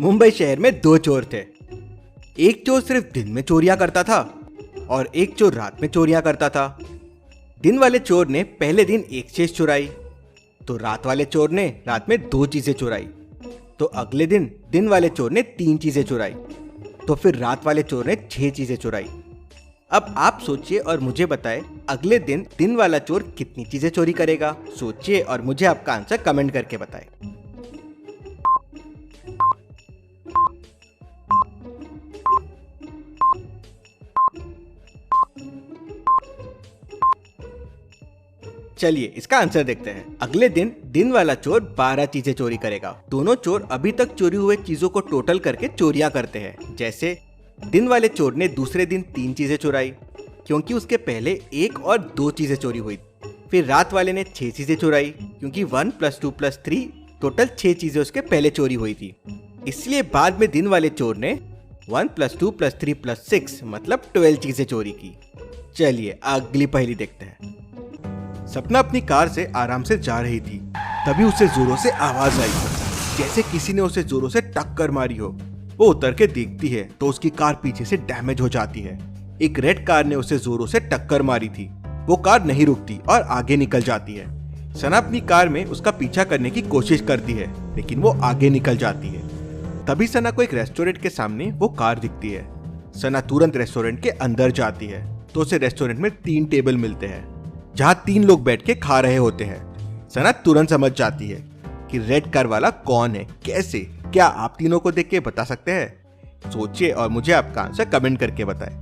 मुंबई शहर में दो चोर थे। एक चोर सिर्फ दिन में चोरियां करता था और एक चोर रात में चोरियां करता था। दिन वाले चोर ने पहले दिन एक चीज चुराई, तो रात वाले चोर ने रात में दो चीजें चुराई। तो अगले दिन दिन वाले चोर ने तीन चीजें चुराई, तो फिर रात वाले चोर ने 6 चीजें चुराई। अब आप सोचिए और मुझे बताएं, अगले दिन दिन वाला चोर कितनी चीजें चोरी करेगा। सोचिए और मुझे आपका आंसर कमेंट करके बताएं। चलिए इसका आंसर देखते हैं। अगले दिन दिन वाला चोर 12 चीजें चोरी करेगा। दोनों चोर अभी तक चोरी हुए चीजों को टोटल करके चोरियां करते हैं। जैसे दिन वाले चोर ने दूसरे दिन 3 चीजें चुराई, क्योंकि उसके पहले 1 और 2 चीजें चोरी हुई। फिर रात वाले ने 6 चीजें चुराई, क्योंकि 1 + 2 + 3 टोटल 6 चीजें उसके पहले चोरी हुई थी। इसलिए बाद में दिन वाले चोर ने 1 + 2 + 3 + 6 मतलब 12 चीजें चोरी की। चलिए अगली पहेली देखते हैं। सपना अपनी कार से आराम से जा रही थी, तभी उसे जोरों से आवाज आई, जैसे किसी ने उसे जोरों से टक्कर मारी हो। वो उतर के देखती है तो उसकी कार पीछे से डैमेज हो जाती है। एक रेड कार ने उसे जोरों से टक्कर मारी थी। वो कार नहीं रुकती और आगे निकल जाती है। सना अपनी कार में उसका पीछा करने की कोशिश करती है, लेकिन वो आगे निकल जाती है। तभी सना को एक रेस्टोरेंट के सामने वो कार दिखती है। सना तुरंत रेस्टोरेंट के अंदर जाती है तो उसे रेस्टोरेंट में 3 टेबल मिलते हैं, जहाँ 3 लोग बैठ के खा रहे होते हैं। सना तुरंत समझ जाती है कि रेड कार वाला कौन है। कैसे? क्या आप तीनों को देख के बता सकते हैं? सोचिए और मुझे आपका आंसर कमेंट करके बताएं।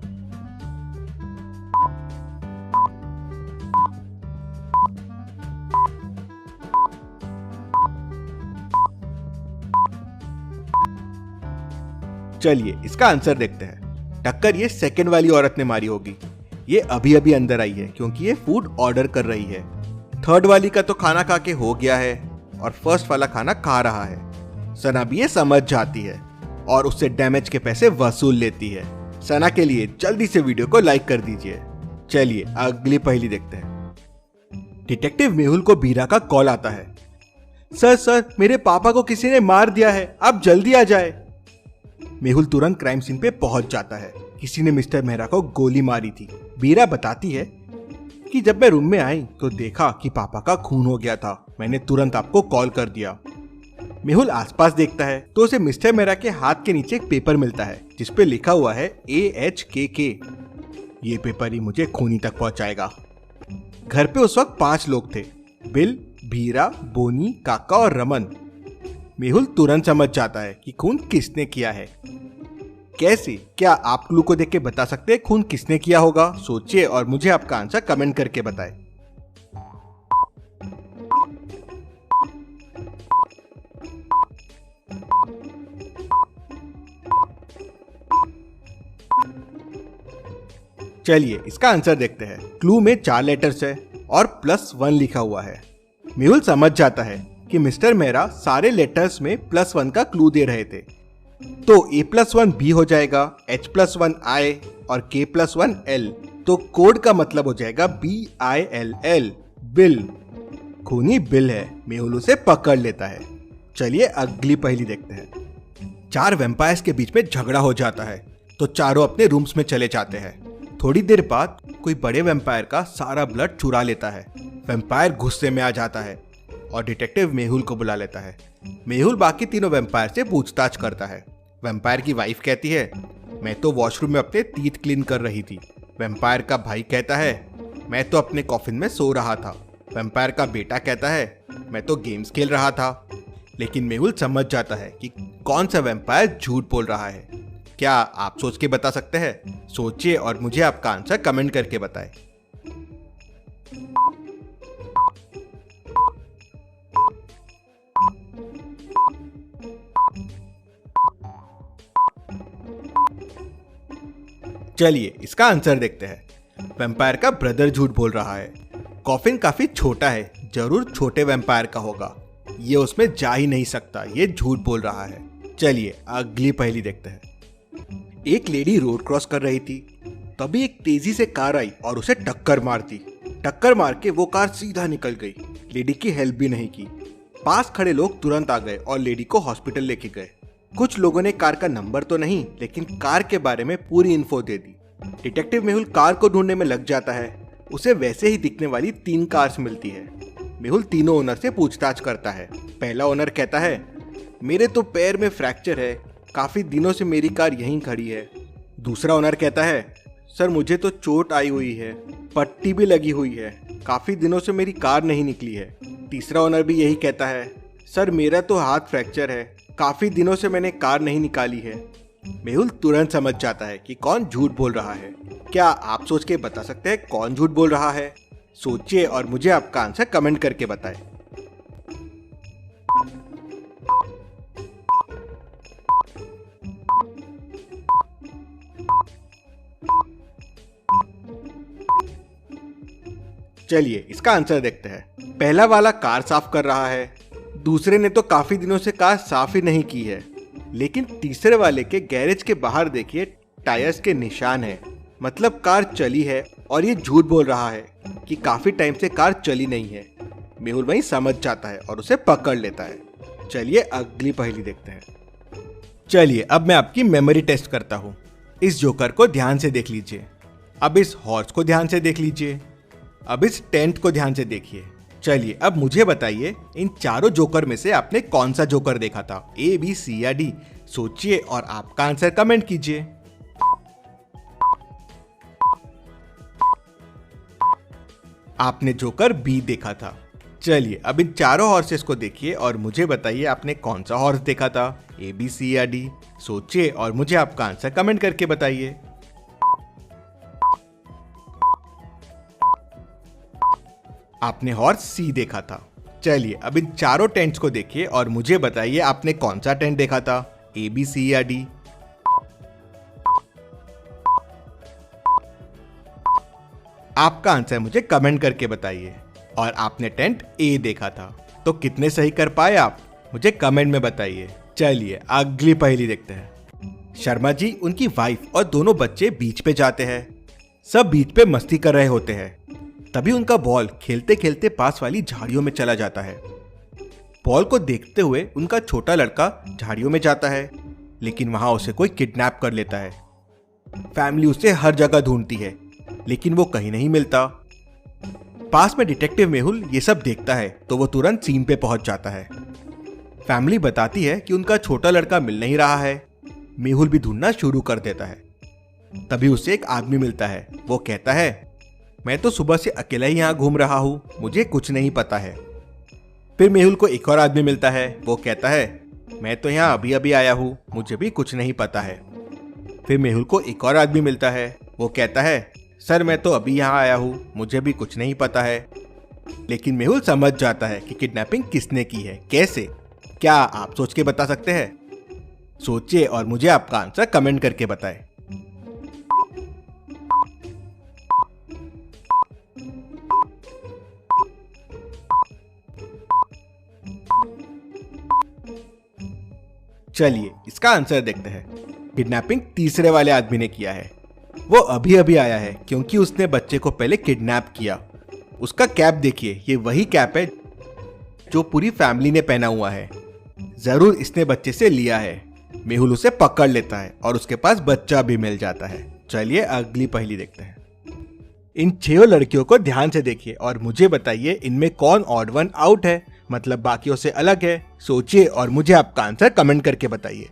चलिए इसका आंसर देखते हैं। टक्कर ये सेकंड वाली औरत ने मारी होगी। ये अभी अभी अंदर आई है क्योंकि ये फूड ऑर्डर कर रही है। थर्ड वाली का तो खाना खा के हो गया है और फर्स्ट वाला खाना खा रहा है। सना भी ये समझ जाती है और उससे डैमेज के पैसे वसूल लेती है। सना के लिए जल्दी से वीडियो को लाइक कर दीजिए। चलिए अगली पहेली देखते हैं। डिटेक्टिव मेहुल को बीरा का कॉल आता है। सर मेरे पापा को किसी ने मार दिया है, आप जल्दी आ जाए। मेहुल तुरंत क्राइम सीन पे पहुंच जाता है। किसी ने मिस्टर मेहरा को गोली मारी थी। बीरा बताती है कि जब मैं रूम में आई तो देखा कि पापा का खून हो गया था। मैंने तुरंत आपको कॉल कर दिया। मेहुल आसपास देखता है तो उसे मिस्टर मेहरा के हाथ के नीचे एक पेपर मिलता है, जिसपे लिखा हुआ है AHKK। ये पेपर ही मुझे खूनी तक पहुंचाएगा। घर पे उस वक्त 5 लोग थे, बिल, बीरा, बोनी, काका और रमन। मेहुल तुरंत समझ जाता है कि खून किसने किया है। कैसे? क्या आप क्लू को देख के बता सकते हैं खून किसने किया होगा? सोचिए और मुझे आपका आंसर कमेंट करके बताएं। चलिए इसका आंसर देखते हैं। क्लू में 4 लेटर्स है और +1 लिखा हुआ है। मेहुल समझ जाता है कि मिस्टर मेहरा सारे लेटर्स में +1 का क्लू दे रहे थे, तो A+1 B हो जाएगा, H+1 I और K+1 L। तो कोड का मतलब हो जाएगा BILL, बिल। खूनी बिल है। मेहुल उसे पकड़ लेता है। चलिए अगली पहेली देखते हैं। 4 वैम्पायर्स के बीच में झगड़ा हो जाता है, तो चारों अपने रूम्स में चले जाते हैं। थोड़ी देर बाद कोई बड़े वैम्पायर का सारा ब्लड चुरा लेता है। वैम्पायर गुस्से में आ जाता है और डिटेक्टिव मेहुल को बुला लेता है। मेहुल बाकी तीनों वैम्पायर से पूछताछ करता है। वैम्पायर की वाइफ कहती है, मैं तो वॉशरूम में अपने टीथ क्लीन कर रही थी। वैम्पायर का भाई कहता है, मैं तो अपने कॉफिन में सो रहा था। वैम्पायर का बेटा कहता है, मैं तो गेम्स खेल रहा था। लेकिन मेहुल समझ जाता है कि कौन सा वैम्पायर झूठ बोल रहा है। क्या आप सोच के बता सकते हैं? सोचिए और मुझे आपका आंसर कमेंट करके बताएं। चलिए इसका आंसर देखते हैं। वैम्पायर का ब्रदर झूठ बोल रहा है। कॉफिन काफी छोटा है, जरूर छोटे वैम्पायर का होगा। ये उसमें जा ही नहीं सकता, ये झूठ बोल रहा है। चलिए अगली पहेली देखते हैं। एक लेडी रोड क्रॉस कर रही थी, तभी एक तेजी से कार आई और उसे टक्कर मार दी। टक्कर मार के वो कार सीधा निकल गई। लेडी की हेल्प भी नहीं की। पास खड़े लोग तुरंत आ गए और लेडी को हॉस्पिटल लेके गए। कुछ लोगों ने कार का नंबर तो नहीं लेकिन कार के बारे में पूरी इन्फो दे दी। डिटेक्टिव मेहुल कार को ढूंढने में लग जाता है। उसे वैसे ही दिखने वाली 3 कार्स मिलती है। मेहुल तीनों ओनर से पूछताछ करता है। पहला ओनर कहता है, मेरे तो पैर में फ्रैक्चर है, काफी दिनों से मेरी कार यहीं खड़ी है। दूसरा ओनर कहता है, सर मुझे तो चोट आई हुई है, पट्टी भी लगी हुई है, काफी दिनों से मेरी कार नहीं निकली है। तीसरा ओनर भी यही कहता है, सर मेरा तो हाथ फ्रैक्चर है, काफी दिनों से मैंने कार नहीं निकाली है। मेहुल तुरंत समझ जाता है कि कौन झूठ बोल रहा है। क्या आप सोच के बता सकते हैं कौन झूठ बोल रहा है? सोचिए और मुझे आपका आंसर कमेंट करके बताएं। चलिए इसका आंसर देखते हैं। पहला वाला कार साफ कर रहा है, दूसरे ने तो काफी दिनों से कार साफ ही नहीं की है, लेकिन तीसरे वाले के गैरेज के बाहर देखिए टायर्स के निशान हैं, मतलब कार चली है। और ये झूठ बोल रहा है कि काफी टाइम से कार चली नहीं है। मेहुल वहीं समझ जाता है और उसे पकड़ लेता है। चलिए अगली पहेली देखते हैं। चलिए अब मैं आपकी मेमोरी टेस्ट करता हूँ। इस जोकर को ध्यान से देख लीजिए, अब इस हॉर्स को ध्यान से देख लीजिए, अब इस टेंट को ध्यान से देखिए। चलिए अब मुझे बताइए इन चारों जोकर में से आपने कौन सा जोकर देखा था, ए बी सी या डी? सोचिए और आपका आंसर कमेंट कीजिए। आपने जोकर बी देखा था। चलिए अब इन चारों हॉर्सेस को देखिए और मुझे बताइए आपने कौन सा हॉर्स देखा था, ए बी सी या डी? सोचिए और मुझे आपका आंसर कमेंट करके बताइए। आपने हॉर्स सी देखा था। चलिए अब इन चारों टेंट्स को देखिए और मुझे बताइए आपने कौन सा टेंट देखा था, ए बी सी या डी? आपका आंसर मुझे कमेंट करके बताइए। और आपने टेंट ए देखा था। तो कितने सही कर पाए आप, मुझे कमेंट में बताइए। चलिए अगली पहेली देखते हैं। शर्मा जी, उनकी वाइफ और दोनों बच्चे बीच पे जाते हैं। सब बीच पे मस्ती कर रहे होते हैं। तभी उनका बॉल खेलते खेलते पास वाली झाड़ियों में चला जाता है। बॉल को देखते हुए उनका छोटा लड़का झाड़ियों में जाता है, लेकिन वहां उसे कोई किडनैप कर लेता है। फैमिली उसे हर जगह ढूंढती है, लेकिन वो कहीं नहीं मिलता। पास में डिटेक्टिव मेहुल ये सब देखता है तो वो तुरंत सीन पे पहुंच जाता है। फैमिली बताती है कि उनका छोटा लड़का मिल नहीं रहा है। मेहुल भी ढूंढना शुरू कर देता है। तभी उसे एक आदमी मिलता है। वो कहता है, मैं तो सुबह से अकेला ही यहाँ घूम रहा हूँ, मुझे कुछ नहीं पता है। फिर मेहुल को एक और आदमी मिलता है। वो कहता है, मैं तो यहाँ अभी अभी आया हूँ, मुझे भी कुछ नहीं पता है। फिर मेहुल को एक और आदमी मिलता है। वो कहता है, सर मैं तो अभी यहाँ आया हूँ, मुझे भी कुछ नहीं पता है। लेकिन मेहुल समझ जाता है कि किडनैपिंग किसने की है, कैसे। क्या आप सोच के बता सकते हैं? सोचिए और मुझे आपका आंसर कमेंट करके बताएं। चलिए इसका आंसर देखते हैं। किडनैपिंग तीसरे वाले आदमी ने किया है। वो अभी अभी आया है क्योंकि उसने बच्चे को पहले किडनैप किया। उसका कैप देखिए, ये वही कैप है जो पूरी फैमिली ने पहना हुआ है। जरूर इसने बच्चे से लिया है। मेहुल उसे पकड़ लेता है और उसके पास बच्चा भी मिल जाता है। चलिए अगली पहेली देखते हैं। इन 6 लड़कियों को ध्यान से देखिए और मुझे बताइए इनमें कौन ऑड वन आउट है, मतलब बाकियों से अलग है। सोचिए और मुझे आपका आंसर कमेंट करके बताइए।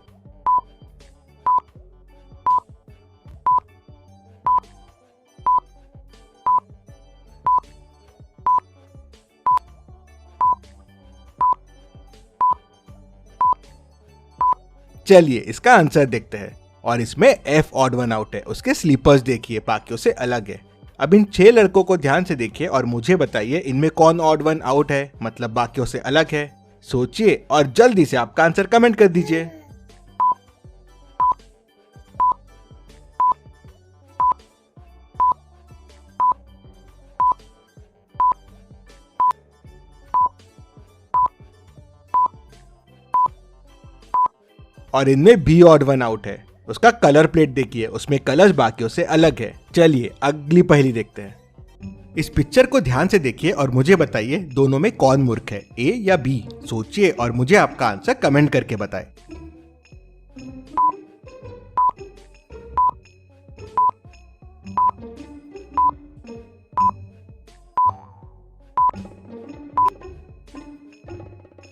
चलिए इसका आंसर देखते हैं और इसमें एफ ऑड वन आउट है। उसके स्लीपर्स देखिए, बाकियों से अलग है। अब इन 6 लड़कों को ध्यान से देखिए और मुझे बताइए इनमें कौन ऑड वन आउट है, मतलब बाकियों से अलग है। सोचिए और जल्दी से आपका आंसर कमेंट कर दीजिए। और इनमें बी ऑड वन आउट है। उसका कलर प्लेट देखिए, उसमें कलर्स बाकियों से अलग है। चलिए अगली पहेली देखते हैं। इस पिक्चर को ध्यान से देखिए और मुझे बताइए दोनों में कौन मूर्ख है, ए या बी? सोचिए और मुझे आपका आंसर कमेंट करके बताएं।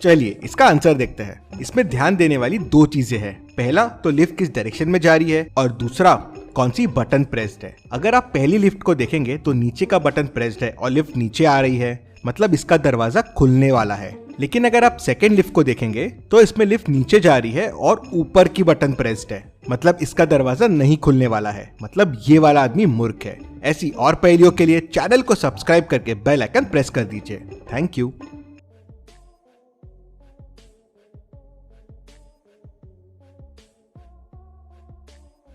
चलिए इसका आंसर देखते हैं। इसमें ध्यान देने वाली दो चीजें हैं। पहला तो लिफ्ट किस डायरेक्शन में जा रही है और दूसरा कौन सी बटन प्रेस्ड है। अगर आप पहली लिफ्ट को देखेंगे तो नीचे का बटन प्रेस्ड है और लिफ्ट नीचे आ रही है, मतलब इसका दरवाजा खुलने वाला है। लेकिन अगर आप सेकेंड लिफ्ट को देखेंगे तो इसमें लिफ्ट नीचे जा रही है और ऊपर की बटन प्रेस्ड है, मतलब इसका दरवाजा नहीं खुलने वाला है, मतलब ये वाला आदमी मूर्ख है। ऐसी और पहेलियों के लिए चैनल को सब्सक्राइब करके बेल आइकन प्रेस कर दीजिए। Thank you.